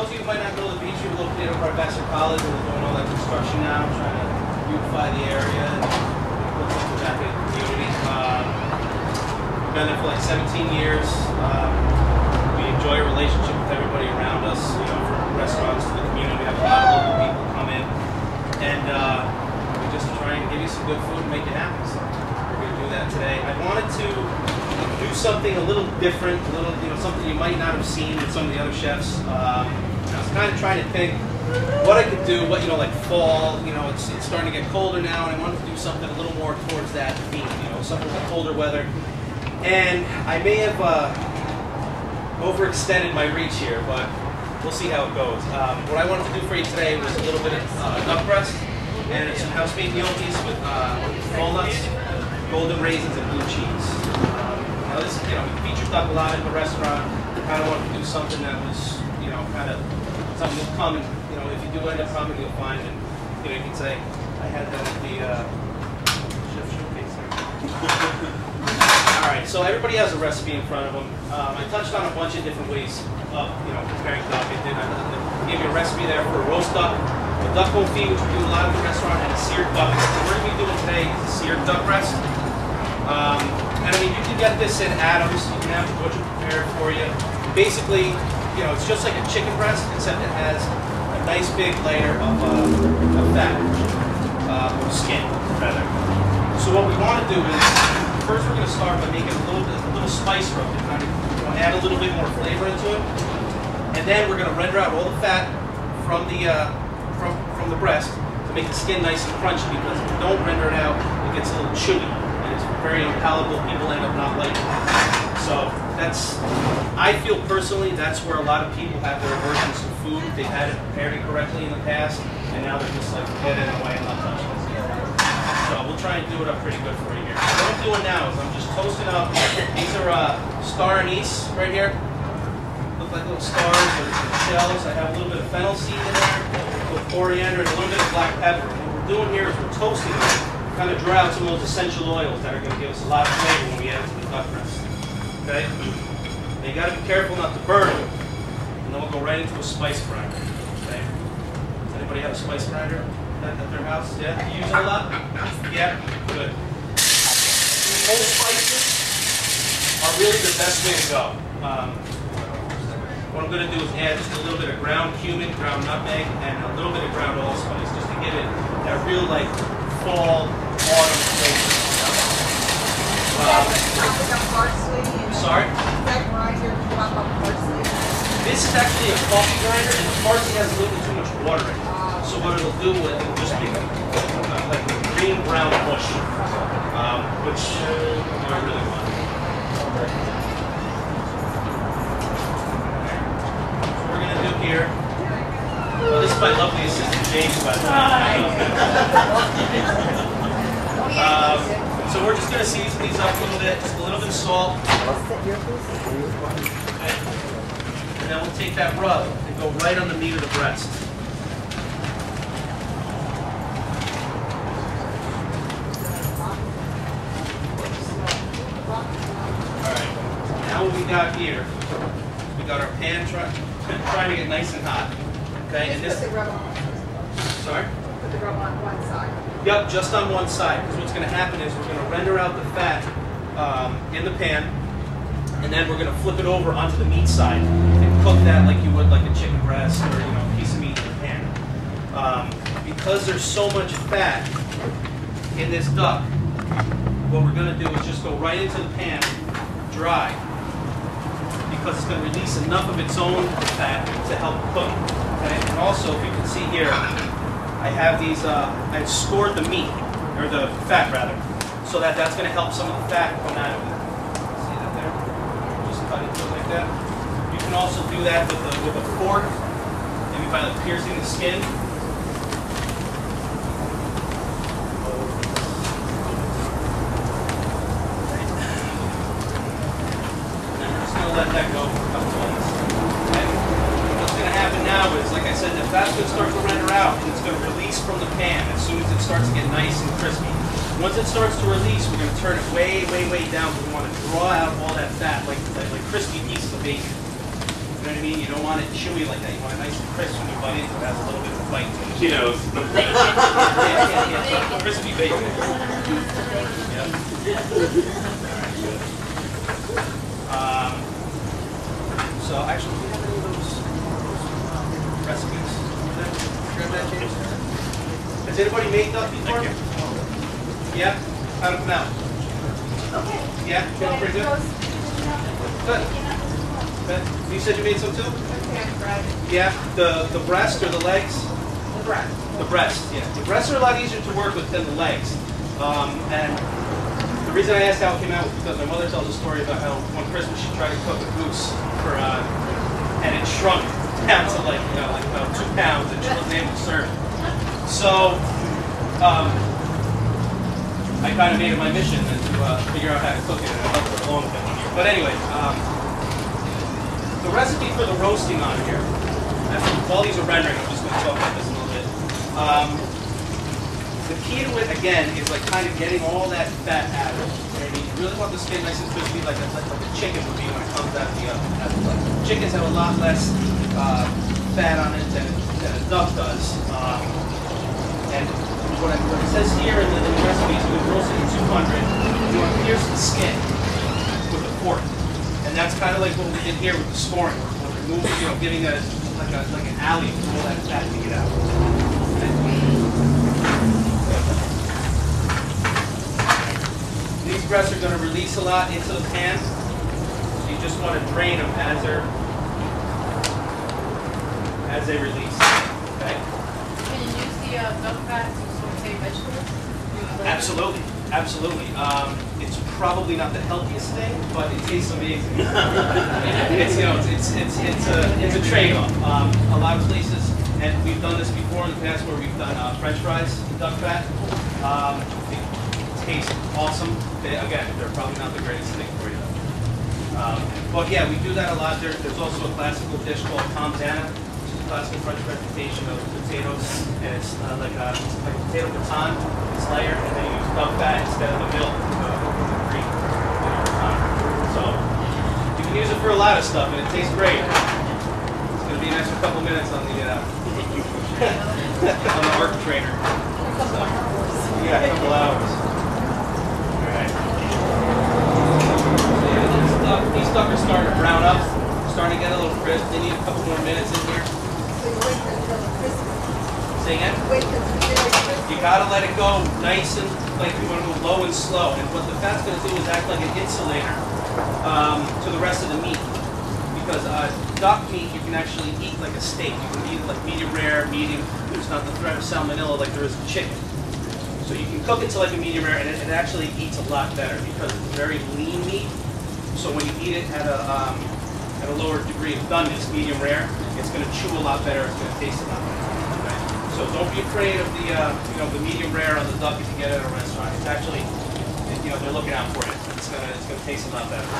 those of you who might not know the beach, we were located over at Vassar College, and we're doing all that construction now, trying to beautify the area and put something back in the community. We've been there for like 17 years. We enjoy a relationship with everybody around us, you know, from restaurants to the community. We have a lot of local people come in, and we're just trying to give you some good food and make it happen. So we're going to do that today. I wanted to do something a little different, a little, you know, something you might not have seen with some of the other chefs. I was kind of trying to think what I could do, what, you know, like fall, you know, it's starting to get colder now, and I wanted to do something a little more towards that theme, you know, something with colder weather. And I may have overextended my reach here, but we'll see how it goes. What I wanted to do for you today was a little bit of duck breast and some house-made gnocchis with walnuts, golden raisins, and blue cheese. Now this, you know, we featured duck a lot at the restaurant. I kind of wanted to do something that was, you know, kind of something you'll come and, you know, if you do end up coming, you'll find, and you know, you can say, I had that at the chef showcase here. All right, so everybody has a recipe in front of them. I touched on a bunch of different ways of, you know, preparing duck. I gave you a recipe there for a roast duck, a duck confit, which we do a lot at the restaurant, and a seared duck. What we're going to be doing today is a seared duck breast. And I mean, you can get this in Adams. You can have the butcher prepared for you. Basically, you know, it's just like a chicken breast, except it has a nice big layer of fat, or skin, rather. So what we want to do is, first we're going to start by making a little spice rub to kind of, you know, add a little bit more flavor into it. And then we're going to render out all the fat from the breast to make the skin nice and crunchy, because if you don't render it out, it gets a little chewy. It's very unpalatable. People end up not liking it. So that's, I feel personally, that's where a lot of people have their aversions to food. They've had it prepared incorrectly in the past, and now they're just like, get it away and not touch it. So we'll try and do it up pretty good for you here. What I'm doing now is I'm just toasting up. These are star anise right here. Look like little stars or shells. I have a little bit of fennel seed in there, a little coriander, and a little bit of black pepper. And what we're doing here is we're toasting them. Kind of draw out some of those essential oils that are going to give us a lot of flavor when we add it to the duck breast. Okay? Now you got to be careful not to burn it, and then we'll go right into a spice grinder. Okay? Does anybody have a spice grinder at their house? Yeah? You use it a lot? Yeah? Good. Whole spices are really the best way to go. What I'm going to do is add just a little bit of ground cumin, ground nutmeg, and a little bit of ground allspice, just to give it that real, like, fall, autumn flavor. Sorry? This is actually a coffee grinder, and the parsley has a little bit too much water in it. So what it'll do is it'll just make like a green-brown mush, which I really want. What we're going to do here, well, this is my lovely assistant James, by the way. So we're just going to season these up a little bit, just a little bit of salt. Okay. And then we'll take that rub and go right on the meat of the breast. Alright, now what we got here, we got our pan trying to get nice and hot. Okay, and this. Put the rub on. Sorry? Put the rub on one side. Yep, just on one side. Because what's going to happen is we're going to render out the fat in the pan, and then we're going to flip it over onto the meat side and cook that like you would like a chicken breast or, you know, a piece of meat in the pan. Because there's so much fat in this duck, what we're going to do is just go right into the pan, dry, because it's going to release enough of its own fat to help cook. Okay? And also, if you can see here, I have these, I've scored the meat, or the fat rather, so that that's going to help some of the fat come out of it. See that there? Just cut it through like that. You can also do that with a fork, maybe by like piercing the skin. Let that go for a couple minutes. Okay? What's going to happen now is, like I said, the fat's going to start to render out, and it's going to release from the pan as soon as it starts to get nice and crispy. Once it starts to release, we're going to turn it way, way, way down, because we want to draw out all that fat, like crispy pieces of bacon. know what I mean? You don't want it chewy like that. You want it nice and crisp when you bite into it. It has a little bit of a bite to it. She knows. Yeah. Crispy bacon. Yeah. So actually, do we have any of those recipes? Grab that, James. Has anybody made duck before? Yeah? How'd it come out? Okay. Yeah? Feeling pretty good? Good. Good. You said you made some too? Okay, right. Yeah? The breast or the legs? The bread. The breast, yeah. The breasts are a lot easier to work with than the legs. And the reason I asked how it came out was because my mother tells a story about how one Christmas she tried to cook a goose for, and it shrunk down to like about 2 pounds, and she wasn't able to serve it. So, I kind of made it my mission to figure out how to cook it, and I helped her along with it one year. But anyway, the recipe for the roasting on here, while these are rendering, I'm just going to talk about this a little bit. The key to it, again, is like kind of getting all that fat out of it. I mean, you really want the skin nice and crispy, like a chicken would be when it comes out of the oven. Chickens have a lot less fat on it than a duck does. And what it says here in the recipe is we roast it at 200. You want to pierce the skin with a fork, and that's kind of like what we did here with the scoring. We're removing, giving like an alley for all that fat to get out. These breasts are going to release a lot into the pan, so you just want to drain them as they release. Okay. Can you use the duck fat to saute vegetables? Absolutely, absolutely. It's probably not the healthiest thing, but it tastes amazing. It's a trade-off. A lot of places, and we've done this before in the past, where we've done French fries with duck fat. It tastes awesome. Again, they're probably not the greatest thing for you. But yeah, we do that a lot. There's also a classical dish called Tomzana, which is a classical French presentation of potatoes, and it's like a potato gratin. It's layered, and they use duck fat instead of the milk over the cream. So you can use it for a lot of stuff, and it tastes great. It's going to be an extra couple minutes on the on the arc trainer. So, yeah, a couple hours. All right. So yeah, these duck are starting to brown up, starting to get a little crisp. They need a couple more minutes in here. So you wait until the crispy. Say again? Wait until it's very crispy. You gotta let it go nice and, like, you want to go low and slow. And what the fat's gonna do is act like an insulator to the rest of the meat. Because duck meat you can actually eat like a steak. You can eat it like medium rare, medium. There's not the threat of salmonella like there is with chicken. So you can cook it to like a medium rare, and it actually eats a lot better because it's very lean meat. So when you eat it at a lower degree of doneness, medium rare, it's going to chew a lot better. It's going to taste a lot better. Okay? So don't be afraid of the medium rare on the duck if you get it at a restaurant. It's actually, they're looking out for you. It's going to taste a lot better.